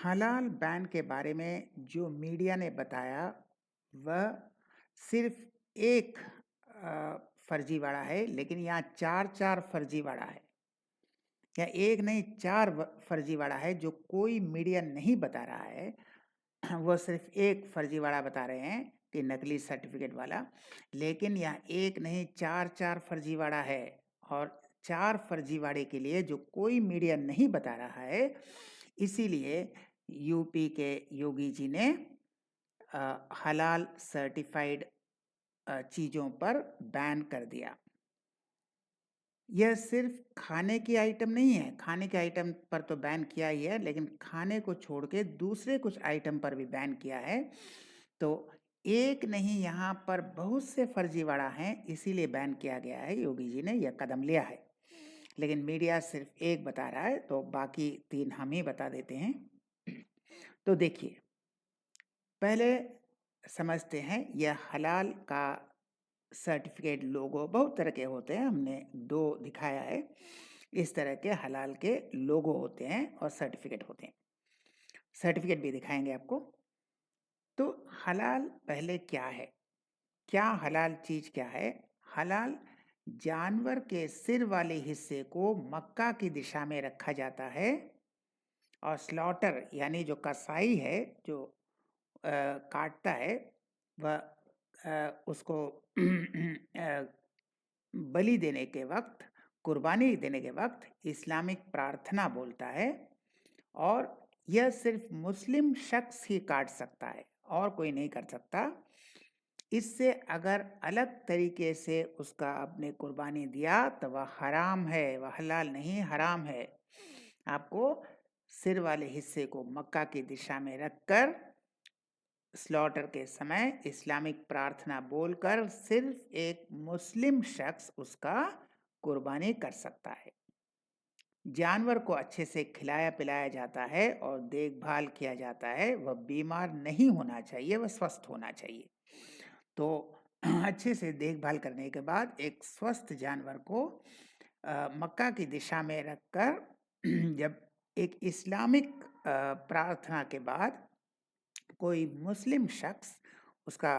हलाल बैन के बारे में जो मीडिया ने बताया, वह सिर्फ़ एक फर्जीवाड़ा है, लेकिन यहाँ 4-4 फर्जीवाड़ा है। या एक नहीं 4 फर्जीवाड़ा है जो कोई मीडिया नहीं बता रहा है। वो सिर्फ़ एक फर्जीवाड़ा बता रहे हैं कि नकली सर्टिफ़िकेट वाला, लेकिन यहाँ एक नहीं 4-4 फर्जीवाड़ा है। और 4 फर्जीवाड़े के लिए जो कोई मीडिया नहीं बता रहा है, इसीलिए यूपी के योगी जी ने हलाल सर्टिफ़ाइड चीज़ों पर बैन कर दिया। यह सिर्फ़ खाने की आइटम नहीं है, खाने के आइटम पर तो बैन किया ही है, लेकिन खाने को छोड़ के दूसरे कुछ आइटम पर भी बैन किया है। तो एक नहीं यहाँ पर बहुत से फर्जीवाड़ा हैं, इसीलिए बैन किया गया है, योगी जी ने यह कदम लिया है। लेकिन मीडिया सिर्फ़ एक बता रहा है, तो बाकी 3 हम ही बता देते हैं। तो देखिए, पहले समझते हैं यह हलाल का सर्टिफ़िकेट लोगो बहुत तरह के होते हैं, हमने 2 दिखाया है। इस तरह के हलाल के लोगो होते हैं और सर्टिफ़िकेट होते हैं। सर्टिफ़िकेट भी दिखाएँगे आपको। तो हलाल पहले क्या है? क्या हलाल चीज़ क्या है? हलाल जानवर के सिर वाले हिस्से को मक्का की दिशा में रखा जाता है और स्लॉटर यानी जो कसाई है, जो काटता है, वह उसको बलि देने के वक़्त, कुर्बानी देने के वक़्त इस्लामिक प्रार्थना बोलता है और यह सिर्फ़ मुस्लिम शख्स ही काट सकता है और कोई नहीं कर सकता। इससे अगर अलग तरीके से उसका आपने कुर्बानी दिया तो वह हराम है, वह हलाल नहीं हराम है। आपको सिर वाले हिस्से को मक्का की दिशा में रखकर स्लॉटर के समय इस्लामिक प्रार्थना बोलकर सिर्फ एक मुस्लिम शख्स उसका कुर्बानी कर सकता है। जानवर को अच्छे से खिलाया पिलाया जाता है और देखभाल किया जाता है। वह बीमार नहीं होना चाहिए, वह स्वस्थ होना चाहिए। तो अच्छे से देखभाल करने के बाद एक स्वस्थ जानवर को मक्का की दिशा में रखकर जब एक इस्लामिक प्रार्थना के बाद कोई मुस्लिम शख्स उसका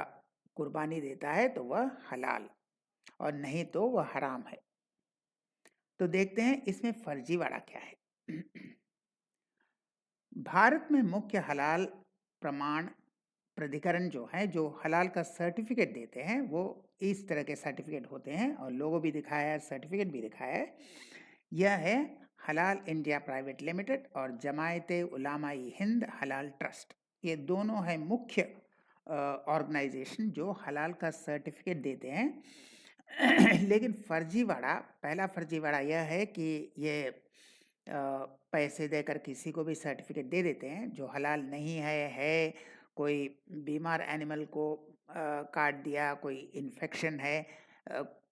कुर्बानी देता है तो वह हलाल और नहीं तो वह हराम है। तो देखते हैं इसमें फर्जीवाड़ा क्या है। भारत में मुख्य हलाल प्रमाण प्राधिकरण जो है, जो हलाल का सर्टिफिकेट देते हैं, वो इस तरह के सर्टिफिकेट होते हैं और लोगो भी दिखाया है, सर्टिफिकेट भी दिखाया है। यह है हलाल इंडिया प्राइवेट लिमिटेड और जमायते उलामाई हिंद हलाल ट्रस्ट। ये दोनों है मुख्य ऑर्गेनाइजेशन जो हलाल का सर्टिफिकेट देते हैं। लेकिन फर्जीवाड़ा, पहला फर्जीवाड़ा यह है कि ये पैसे देकर किसी को भी सर्टिफिकेट दे देते हैं जो हलाल नहीं है। कोई बीमार एनिमल को काट दिया, कोई इन्फेक्शन है,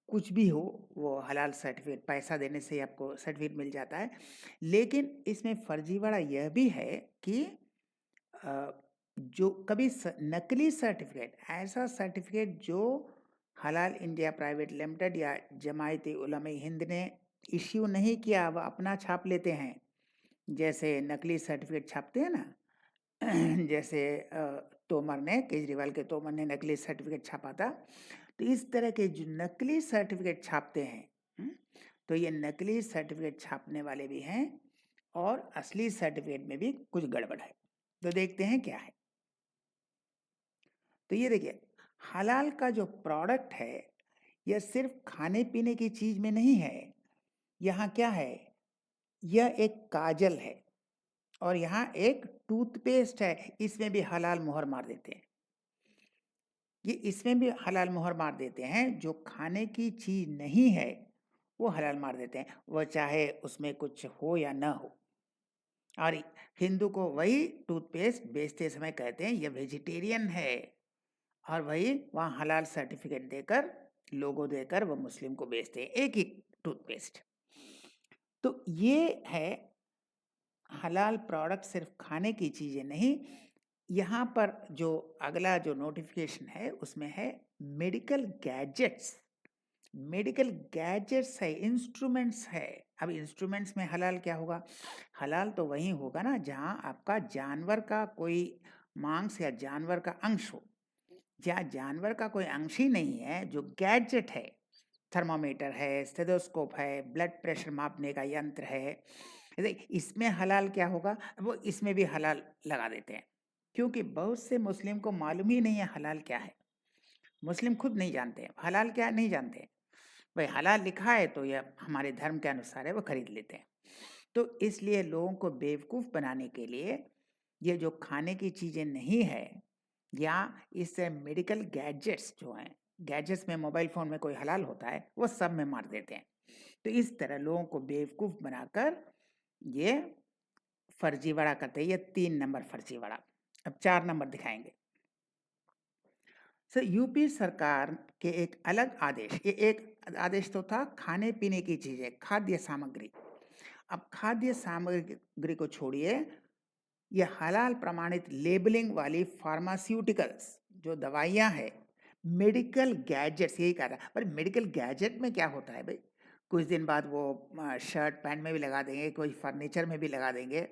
कुछ भी हो, वो हलाल सर्टिफिकेट पैसा देने से ही आपको सर्टिफिकेट मिल जाता है। लेकिन इसमें फर्जीवाड़ा यह भी है कि जो कभी नकली सर्टिफिकेट, ऐसा सर्टिफिकेट जो हलाल इंडिया प्राइवेट लिमिटेड या जमायते उलमा हिंद ने इश्यू नहीं किया, वह अपना छाप लेते हैं। जैसे नकली सर्टिफिकेट छापते हैं ना, जैसे तोमर ने, केजरीवाल के तोमर ने नकली सर्टिफिकेट छापा था। तो इस तरह के जो नकली सर्टिफिकेट छापते हैं, तो ये नकली सर्टिफिकेट छापने वाले भी हैं और असली सर्टिफिकेट में भी कुछ गड़बड़ है। तो देखते हैं क्या है। तो ये देखिए, हलाल का जो प्रोडक्ट है, यह सिर्फ खाने पीने की चीज में नहीं है। यहाँ क्या है, यह एक काजल है और यहाँ एक टूथपेस्ट है, इसमें भी हलाल मोहर मार देते हैं। ये इसमें भी हलाल मोहर मार देते हैं। जो खाने की चीज नहीं है वो हलाल मार देते हैं, वह चाहे उसमें कुछ हो या ना हो। और हिंदू को वही टूथपेस्ट बेचते समय कहते हैं यह वेजिटेरियन है, और वही वहाँ हलाल सर्टिफिकेट देकर, लोगो देकर वो मुस्लिम को बेचते हैं, एक ही टूथपेस्ट। तो ये है हलाल प्रोडक्ट, सिर्फ खाने की चीजें नहीं। यहाँ पर जो अगला जो नोटिफिकेशन है उसमें है मेडिकल गैजेट्स। मेडिकल गैजेट्स है, इंस्ट्रूमेंट्स है, अब इंस्ट्रूमेंट्स में हलाल क्या होगा? हलाल तो वही होगा ना जहाँ आपका जानवर का कोई मांस या जानवर का अंश हो। जहाँ जानवर का कोई अंश ही नहीं है, जो गैजेट है, थर्मामीटर है, स्टेथोस्कोप है, ब्लड प्रेशर मापने का यंत्र है, इसमें हलाल क्या होगा? वो इसमें भी हलाल लगा देते हैं, क्योंकि बहुत से मुस्लिम को मालूम ही नहीं है हलाल क्या है। मुस्लिम खुद नहीं जानते हैं हलाल क्या है, नहीं जानते। भाई हलाल लिखा है तो यह हमारे धर्म के अनुसार है, वो खरीद लेते हैं। तो इसलिए लोगों को बेवकूफ़ बनाने के लिए ये जो खाने की चीज़ें नहीं है, या इस मेडिकल गैजेट्स जो हैं, गैजेट्स में मोबाइल फ़ोन में कोई हलाल होता है, वो सब में मार देते हैं। तो इस तरह लोगों को बेवकूफ़ बनाकर ये फर्जीवाड़ा करते हैं। ये 3 नंबर फर्जीवाड़ा। अब 4 नंबर दिखाएंगे। सर यूपी सरकार के एक अलग आदेश, ये एक आदेश तो था खाने पीने की चीज़ें, खाद्य सामग्री। अब खाद्य सामग्री को छोड़िए, ये हलाल प्रमाणित लेबलिंग वाली फार्मास्यूटिकल्स जो दवाइयाँ हैं, मेडिकल गैजेट्स, यही कह रहा है। पर मेडिकल गैजेट में क्या होता है भाई? कुछ दिन बाद वो शर्ट पैंट में भी लगा देंगे, कोई फर्नीचर में भी लगा देंगे,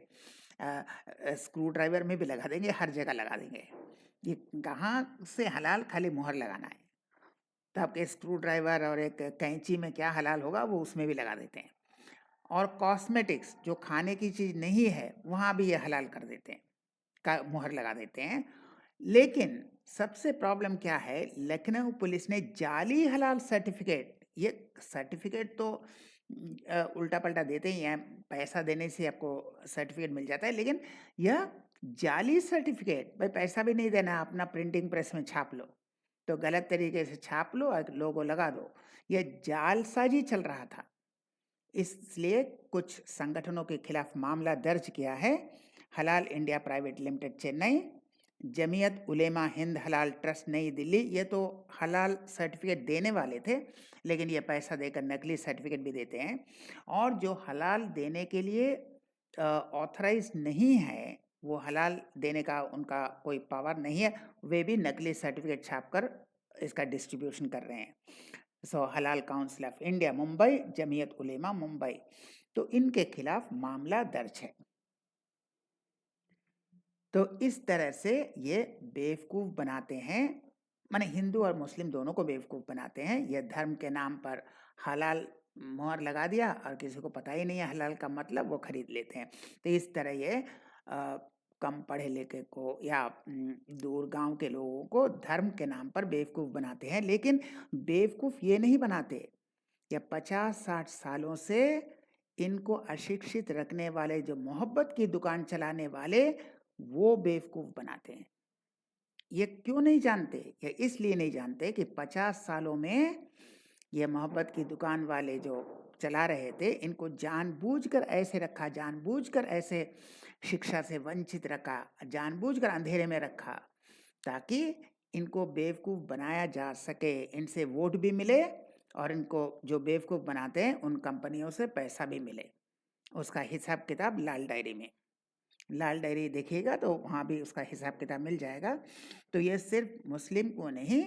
स्क्रू ड्राइवर में भी लगा देंगे, हर जगह लगा देंगे। ये कहाँ से हलाल? खाली मुहर लगाना है। तो आपके स्क्रू ड्राइवर और एक कैंची में क्या हलाल होगा, वो उसमें भी लगा देते हैं। और कॉस्मेटिक्स जो खाने की चीज़ नहीं है, वहाँ भी ये हलाल कर देते हैं, का मुहर लगा देते हैं। लेकिन सबसे प्रॉब्लम क्या है, लखनऊ पुलिस ने जाली हलाल सर्टिफिकेट, ये सर्टिफिकेट तो उल्टा पल्टा देते ही हैं, पैसा देने से आपको सर्टिफिकेट मिल जाता है, लेकिन यह जाली सर्टिफिकेट, भाई पैसा भी नहीं देना, अपना प्रिंटिंग प्रेस में छाप लो, तो गलत तरीके से छाप लो और लोगो लगा दो। यह जालसाजी चल रहा था, इसलिए कुछ संगठनों के खिलाफ मामला दर्ज किया है। Halal India private limited Chennai, Jamiat Ulema Hind Halal trust नई दिल्ली, ये तो हलाल सर्टिफिकेट देने वाले थे, लेकिन ये पैसा देकर नकली सर्टिफिकेट भी देते हैं। और जो हलाल देने के लिए ऑथराइज नहीं है, वो हलाल देने का उनका कोई पावर नहीं है, वे भी नकली सर्टिफिकेट छापकर इसका डिस्ट्रीब्यूशन कर रहे हैं। So Halal council of India Mumbai, Jamiat Ulema Mumbai, तो इनके खिलाफ मामला दर्ज है। तो इस तरह से ये बेवकूफ़ बनाते हैं, माने हिंदू और मुस्लिम दोनों को बेवकूफ़ बनाते हैं। ये धर्म के नाम पर हलाल मुहर लगा दिया और किसी को पता ही नहीं है हलाल का मतलब, वो खरीद लेते हैं। तो इस तरह ये कम पढ़े लिखे को या दूर गांव के लोगों को धर्म के नाम पर बेवकूफ़ बनाते हैं। लेकिन बेवकूफ़ ये नहीं बनाते, या 50-60 सालों से इनको अशिक्षित रखने वाले जो मोहब्बत की दुकान चलाने वाले, वो बेवकूफ़ बनाते हैं। ये क्यों नहीं जानते? ये इसलिए नहीं जानते कि 50 सालों में ये मोहब्बत की दुकान वाले जो चला रहे थे, इनको जानबूझकर ऐसे रखा, जानबूझकर ऐसे शिक्षा से वंचित रखा, जानबूझकर अंधेरे में रखा, ताकि इनको बेवकूफ़ बनाया जा सके, इनसे वोट भी मिले और इनको जो बेवकूफ़ बनाते हैं उन कंपनियों से पैसा भी मिले। उसका हिसाब किताब लाल डायरी में, लाल डायरी देखिएगा तो वहाँ भी उसका हिसाब किताब मिल जाएगा। तो ये सिर्फ मुस्लिम को नहीं,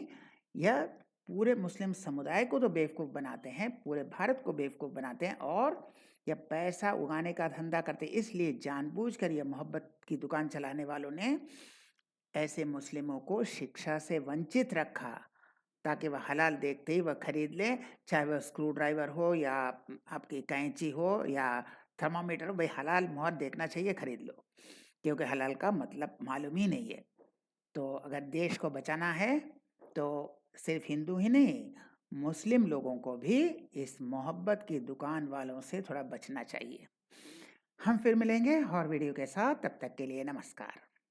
यह पूरे मुस्लिम समुदाय को तो बेवकूफ़ बनाते हैं, पूरे भारत को बेवकूफ़ बनाते हैं, और यह पैसा उगाने का धंधा करते हैं। इसलिए जानबूझकर यह मोहब्बत की दुकान चलाने वालों ने ऐसे मुस्लिमों को शिक्षा से वंचित रखा, ताकि वह हलाल देखते ही वह खरीद लें, चाहे वह स्क्रू ड्राइवर हो या आपकी कैंची हो या थर्मामीटर हो। भाई हलाल मुहर देखना चाहिए, खरीद लो, क्योंकि हलाल का मतलब मालूम ही नहीं है। तो अगर देश को बचाना है तो सिर्फ हिंदू ही नहीं, मुस्लिम लोगों को भी इस मोहब्बत की दुकान वालों से थोड़ा बचना चाहिए। हम फिर मिलेंगे और वीडियो के साथ, तब तक के लिए नमस्कार।